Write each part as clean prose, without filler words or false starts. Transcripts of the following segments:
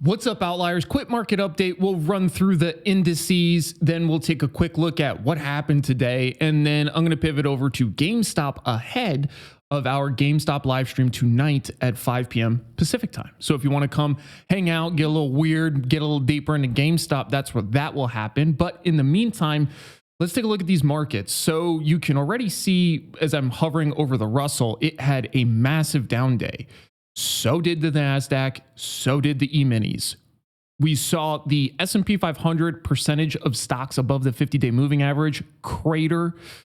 What's up, outliers? Quick market update. We'll run through the indices, then we'll take a quick look at what happened today, and then I'm going to pivot over to GameStop ahead of our GameStop live stream tonight at 5 p.m. Pacific time. So if you want to come hang out, get a little weird, get a little deeper into GameStop, that's where that will happen. But in the meantime, let's take a look at these markets. So you can already see, as I'm hovering over the Russell, it had a massive down day. So did the NASDAQ, so did the E-minis. We saw the S&P 500 percentage of stocks above the 50-day moving average crater.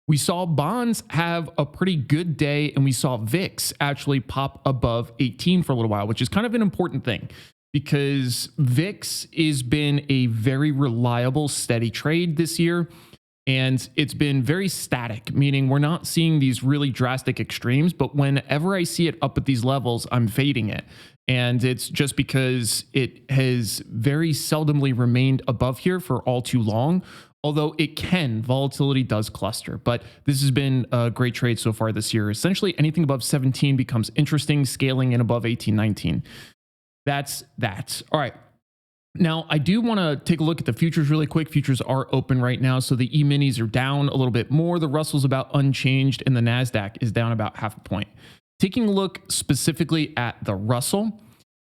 We saw bonds have a pretty good day, and we saw VIX actually pop above 18 for a little while, which is kind of an important thing because VIX has been a very reliable, steady trade this year. And it's been very static, meaning we're not seeing these really drastic extremes, but whenever I see it up at these levels, I'm fading it. And it's just because it has very seldomly remained above here for all too long, although volatility does cluster. But this has been a great trade so far this year. Essentially, anything above 17 becomes interesting, scaling in above 18, 19. That's that. All right. Now, I do want to take a look at the futures really quick. Futures are open right now. So the E-minis are down a little bit more. The Russell's about unchanged, and the NASDAQ is down about half a point. Taking a look specifically at the Russell,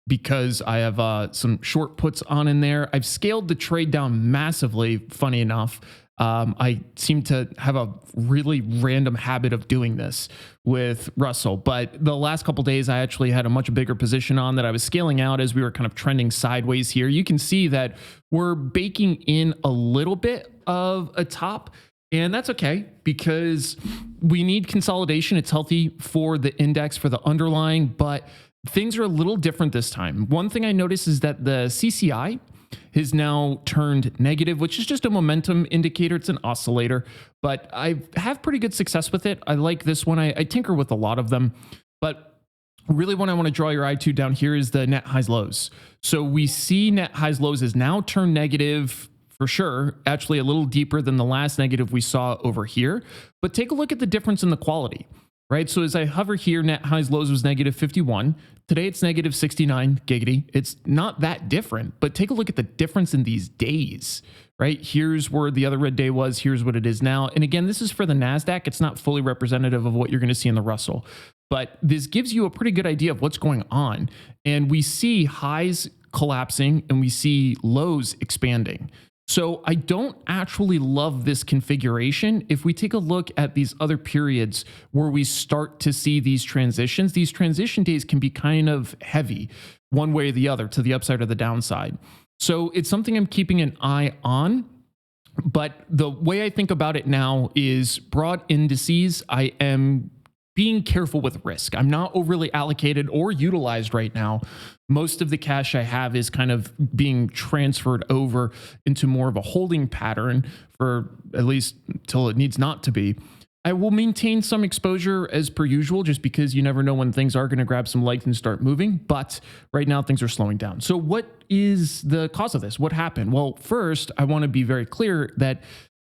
because I have some short puts on in there, I've scaled the trade down massively, funny enough. I seem to have a really random habit of doing this with Russell, but the last couple days I actually had a much bigger position on that I was scaling out as we were kind of trending sideways here. You can see that we're baking in a little bit of a top, and that's okay because we need consolidation. It's healthy for the index, for the underlying, but things are a little different this time. One thing I noticed is that the CCI has now turned negative, which is just a momentum indicator. It's an oscillator, but I have pretty good success with it. I like this one. I tinker with a lot of them, but really what I want to draw your eye to down here is the net highs lows. So we see net highs lows has now turned negative for sure, actually a little deeper than the last negative we saw over here, but take a look at the difference in the quality. Right. So as I hover here, net highs lows was negative 51. Today it's negative 69 giggity. It's not that different, but take a look at the difference in these days. Right. Here's where the other red day was. Here's what it is now. And again, this is for the NASDAQ. It's not fully representative of what you're going to see in the Russell, but this gives you a pretty good idea of what's going on. And we see highs collapsing and we see lows expanding. So I don't actually love this configuration. If we take a look at these other periods where we start to see these transition days can be kind of heavy one way or the other, to the upside or the downside. So it's something I'm keeping an eye on. But the way I think about it now is broad indices. I am being careful with risk. I'm not overly allocated or utilized right now. Most of the cash I have is kind of being transferred over into more of a holding pattern for at least till it needs not to be. I will maintain some exposure as per usual, just because you never know when things are going to grab some legs and start moving. But right now things are slowing down. So what is the cause of this? What happened? Well, first, I want to be very clear that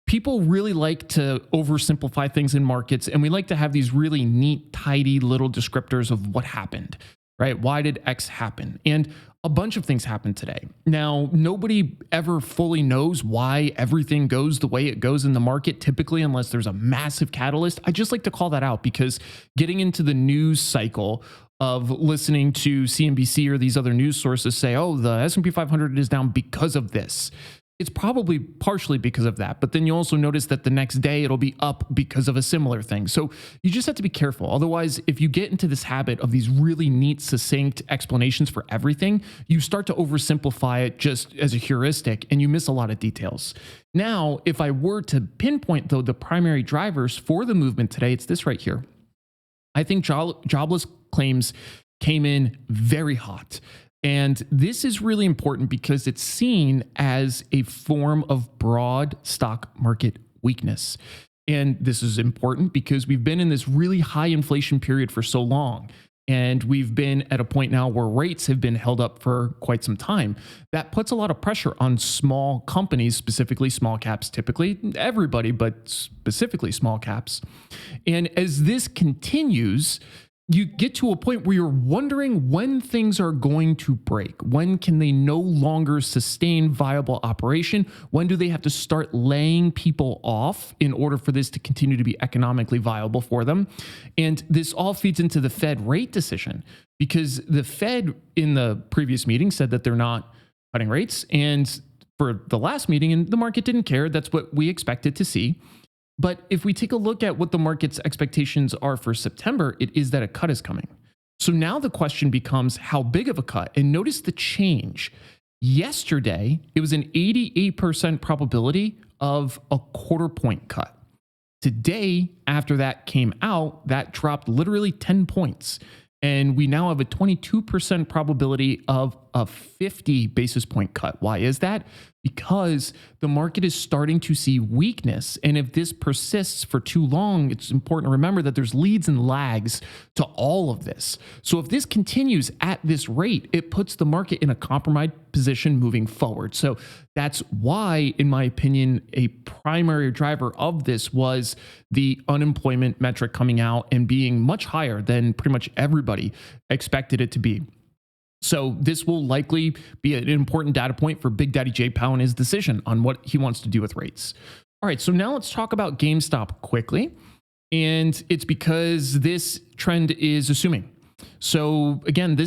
people really like to oversimplify things in markets, and we like to have these really neat, tidy little descriptors of what happened, right? Why did X happen? And a bunch of things happened today. Now, nobody ever fully knows why everything goes the way it goes in the market, typically, unless there's a massive catalyst. I just like to call that out because getting into the news cycle of listening to CNBC or these other news sources say, oh, the S&P 500 is down because of this. It's probably partially because of that, but then you also notice that the next day it'll be up because of a similar thing. So you just have to be careful. Otherwise, if you get into this habit of these really neat, succinct explanations for everything, you start to oversimplify it just as a heuristic and you miss a lot of details. Now, if I were to pinpoint, though, the primary drivers for the movement today, it's this right here. I think jobless claims came in very hot. And this is really important because it's seen as a form of broad stock market weakness. And this is important because we've been in this really high inflation period for so long. And we've been at a point now where rates have been held up for quite some time. That puts a lot of pressure on small companies, specifically small caps, typically everybody, but specifically small caps. And as this continues, you get to a point where you're wondering when things are going to break. When can they no longer sustain viable operation? When do they have to start laying people off in order for this to continue to be economically viable for them? And this all feeds into the Fed rate decision, because the Fed in the previous meeting said that they're not cutting rates. And for the last meeting, and the market didn't care. That's what we expected to see. But if we take a look at what the market's expectations are for September, it is that a cut is coming. So now the question becomes how big of a cut? And notice the change. Yesterday, it was an 88% probability of a quarter point cut. Today, after that came out, that dropped literally 10 points. And we now have a 22% probability of a 50 basis point cut. Why is that? Because the market is starting to see weakness. And if this persists for too long, it's important to remember that there's leads and lags to all of this. So if this continues at this rate, it puts the market in a compromised position moving forward. So that's why, in my opinion, a primary driver of this was the unemployment metric coming out and being much higher than pretty much everybody expected it to be. So this will likely be an important data point for Big Daddy Jay Powell and his decision on what he wants to do with rates. All right, so now let's talk about GameStop quickly. And it's because this trend is assuming. So again,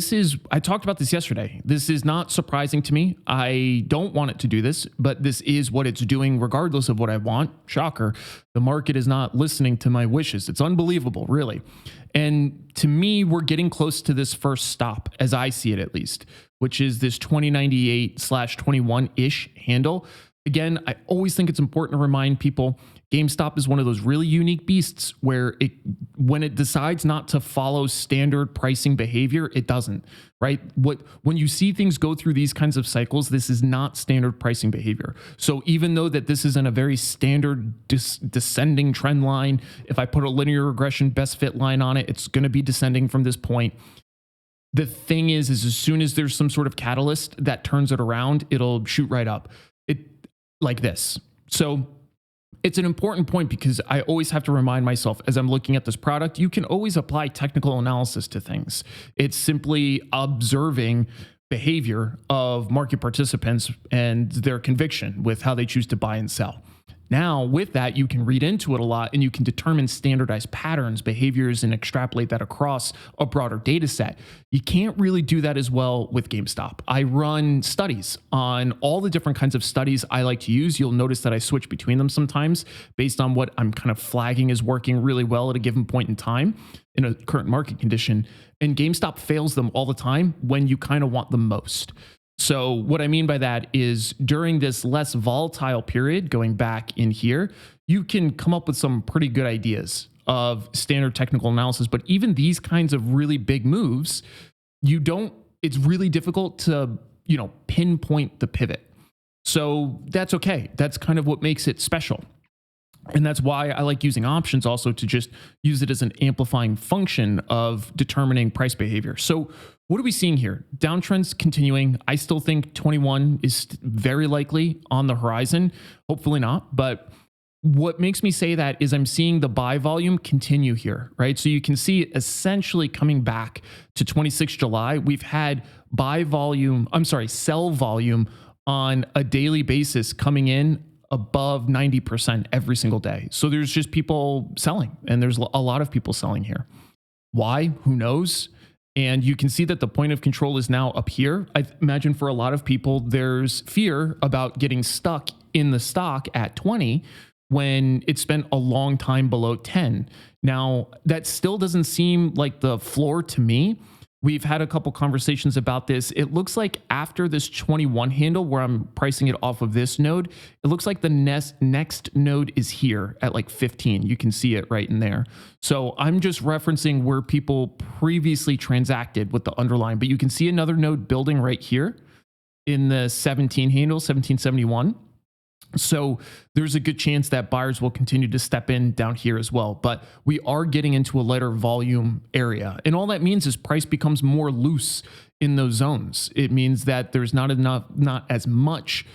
I talked about this yesterday. This is not surprising to me. I don't want it to do this, but this is what it's doing regardless of what I want. Shocker. The market is not listening to my wishes. It's unbelievable, really. And to me, we're getting close to this first stop, as I see it at least, which is this 2098/21-ish handle. Again, I always think it's important to remind people GameStop is one of those really unique beasts where when it decides not to follow standard pricing behavior, it doesn't, right? When you see things go through these kinds of cycles, this is not standard pricing behavior. So even though that this isn't a very standard descending trend line, if I put a linear regression best fit line on it, it's going to be descending from this point. The thing is as soon as there's some sort of catalyst that turns it around, it'll shoot right up. Like this. So it's an important point because I always have to remind myself as I'm looking at this product, you can always apply technical analysis to things. It's simply observing behavior of market participants and their conviction with how they choose to buy and sell. Now, with that, you can read into it a lot and you can determine standardized patterns, behaviors, and extrapolate that across a broader data set. You can't really do that as well with GameStop. I run studies on all the different kinds of studies I like to use. You'll notice that I switch between them sometimes based on what I'm kind of flagging as working really well at a given point in time in a current market condition. And GameStop fails them all the time when you kind of want them most. So what I mean by that is during this less volatile period, going back in here, you can come up with some pretty good ideas of standard technical analysis. But even these kinds of really big moves, it's really difficult to, pinpoint the pivot. So that's okay. That's kind of what makes it special. And that's why I like using options also to just use it as an amplifying function of determining price behavior. So what are we seeing here? Downtrends continuing. I still think 21 is very likely on the horizon. Hopefully not. But what makes me say that is I'm seeing the buy volume continue here, right? So you can see essentially coming back to 26 July, we've had sell volume on a daily basis coming in above 90% every single day. So there's just people selling, and there's a lot of people selling here. Why? Who knows? And you can see that the point of control is now up here. I imagine for a lot of people, there's fear about getting stuck in the stock at 20 when it spent a long time below 10. Now, that still doesn't seem like the floor to me. We've had a couple conversations about this. It looks like after this 21 handle where I'm pricing it off of this node, it looks like the next node is here at like 15. You can see it right in there. So I'm just referencing where people previously transacted with the underlying, but you can see another node building right here in the 17 handle, 1771. So there's a good chance that buyers will continue to step in down here as well. But we are getting into a lighter volume area. And all that means is price becomes more loose in those zones. It means that there's not as much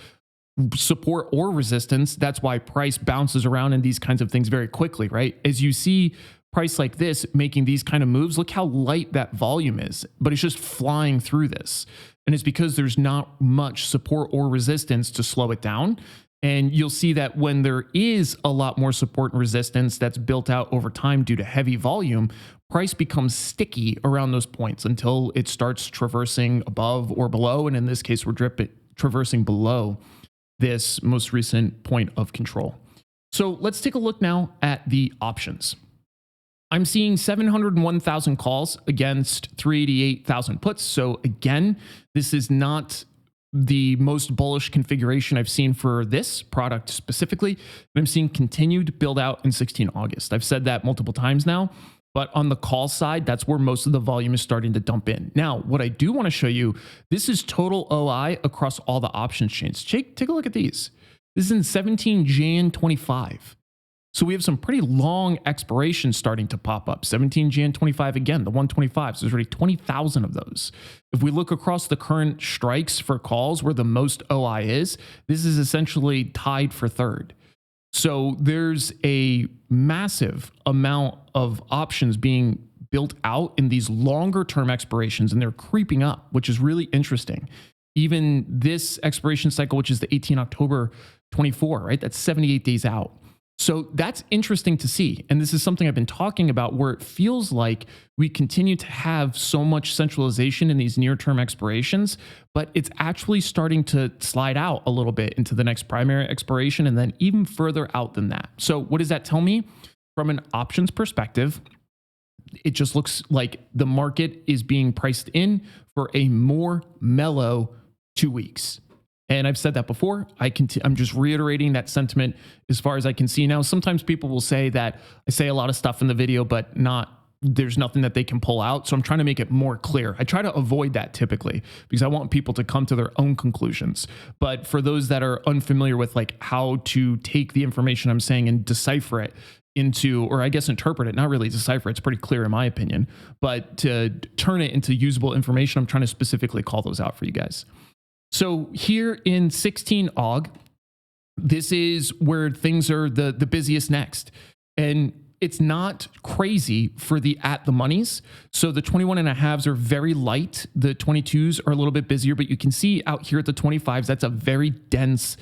support or resistance. That's why price bounces around in these kinds of things very quickly, right? As you see price like this making these kind of moves, look how light that volume is, but it's just flying through this. And it's because there's not much support or resistance to slow it down. And you'll see that when there is a lot more support and resistance that's built out over time due to heavy volume, price becomes sticky around those points until it starts traversing above or below. And in this case, we're traversing below this most recent point of control. So let's take a look now at the options. I'm seeing 701,000 calls against 388,000 puts. So again, this is not the most bullish configuration I've seen for this product specifically. I'm seeing continued build out in 16 August. I've said that multiple times now, but on the call side, that's where most of the volume is starting to dump in. Now, what I do want to show you, this is total OI across all the options chains. Take a look at these. This is in 17 Jan 25. So we have some pretty long expirations starting to pop up. 17 Jan 25 again, the 125. So there's already 20,000 of those. If we look across the current strikes for calls where the most OI is, this is essentially tied for third. So there's a massive amount of options being built out in these longer term expirations, and they're creeping up, which is really interesting. Even this expiration cycle, which is the 18 October 24, right? That's 78 days out. So that's interesting to see. And this is something I've been talking about where it feels like we continue to have so much centralization in these near-term expirations, but it's actually starting to slide out a little bit into the next primary expiration and then even further out than that. So what does that tell me? From an options perspective, it just looks like the market is being priced in for a more mellow 2 weeks. And I've said that before. I'm just reiterating that sentiment as far as I can see now. Sometimes people will say that I say a lot of stuff in the video, but there's nothing that they can pull out. So I'm trying to make it more clear. I try to avoid that typically because I want people to come to their own conclusions. But for those that are unfamiliar with like how to take the information I'm saying and decipher it into, or I guess interpret it, not really decipher, it's pretty clear in my opinion, but to turn it into usable information, I'm trying to specifically call those out for you guys. So here in 16 AUG, this is where things are the busiest next. And it's not crazy for the at the monies. So the 21.5s are very light. The 22s are a little bit busier, but you can see out here at the 25s, that's a very dense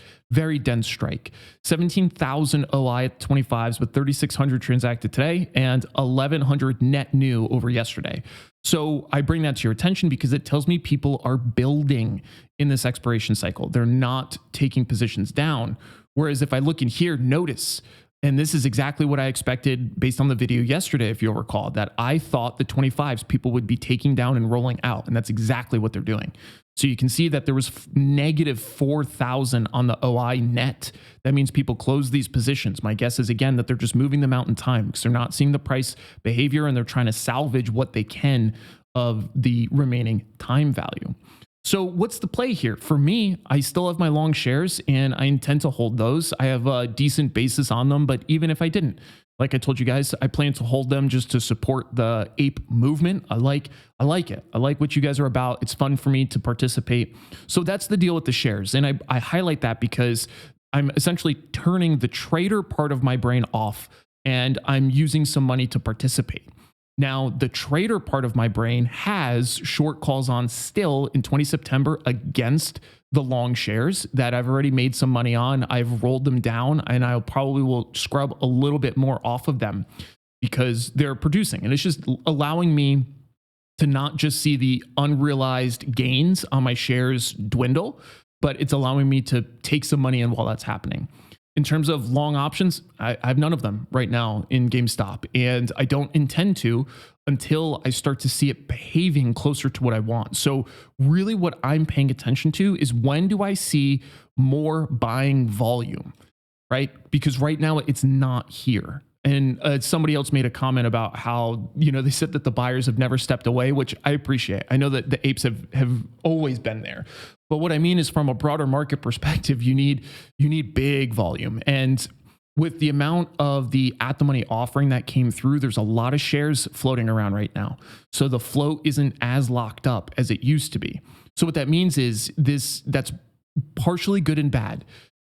strike. 17,000 OI at 25s with 3,600 transacted today and 1,100 net new over yesterday. So I bring that to your attention because it tells me people are building in this expiration cycle. They're not taking positions down. Whereas if I look in here, notice, and this is exactly what I expected based on the video yesterday, if you'll recall, that I thought the 25s people would be taking down and rolling out. And that's exactly what they're doing. So you can see that there was negative 4,000 on the OI net. That means people close these positions. My guess is, again, that they're just moving them out in time because they're not seeing the price behavior and they're trying to salvage what they can of the remaining time value. So what's the play here? For me, I still have my long shares and I intend to hold those. I have a decent basis on them, but even if I didn't, like I told you guys, I plan to hold them just to support the ape movement. I like it. I like what you guys are about. It's fun for me to participate. So that's the deal with the shares. And I highlight that because I'm essentially turning the trader part of my brain off and I'm using some money to participate. Now, the trader part of my brain has short calls on still in 20 September against the long shares that I've already made some money on. I've rolled them down and I probably will scrub a little bit more off of them because they're producing. And it's just allowing me to not just see the unrealized gains on my shares dwindle, but it's allowing me to take some money in while that's happening. In terms of long options, I have none of them right now in GameStop, and I don't intend to until I start to see it behaving closer to what I want. So really what I'm paying attention to is when do I see more buying volume, right? Because right now it's not here. And somebody else made a comment about how, they said that the buyers have never stepped away, which I appreciate. I know that the apes have always been there. But what I mean is from a broader market perspective, you need big volume. And with the amount of the at the money offering that came through, there's a lot of shares floating around right now. So the float isn't as locked up as it used to be. So what that means is that's partially good and bad.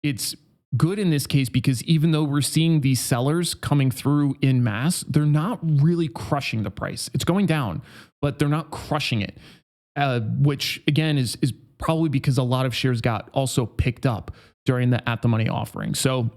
It's good in this case because even though we're seeing these sellers coming through in mass, they're not really crushing the price. It's going down, but they're not crushing it, which again is probably because a lot of shares got also picked up during the at the money offering. So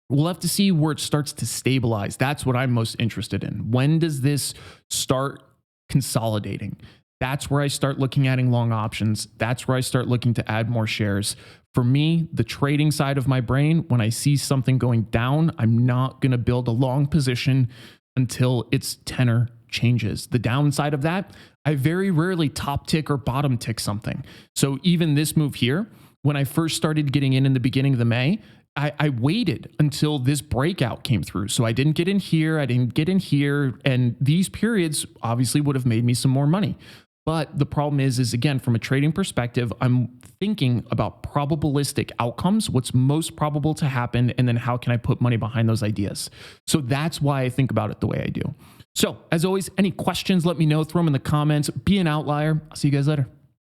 we'll have to see where it starts to stabilize. That's what I'm most interested in. When does this start consolidating? That's where I start looking at adding long options. That's where I start looking to add more shares. For me, the trading side of my brain, when I see something going down, I'm not going to build a long position until its tenor changes. The downside of that, I very rarely top tick or bottom tick something. So even this move here, when I first started getting in the beginning of the May, I waited until this breakout came through. So I didn't get in here, I didn't get in here, and these periods obviously would have made me some more money. But the problem is again, from a trading perspective, I'm thinking about probabilistic outcomes, what's most probable to happen, and then how can I put money behind those ideas? So that's why I think about it the way I do. So as always, any questions, let me know, throw them in the comments. Be an outlier. I'll see you guys later.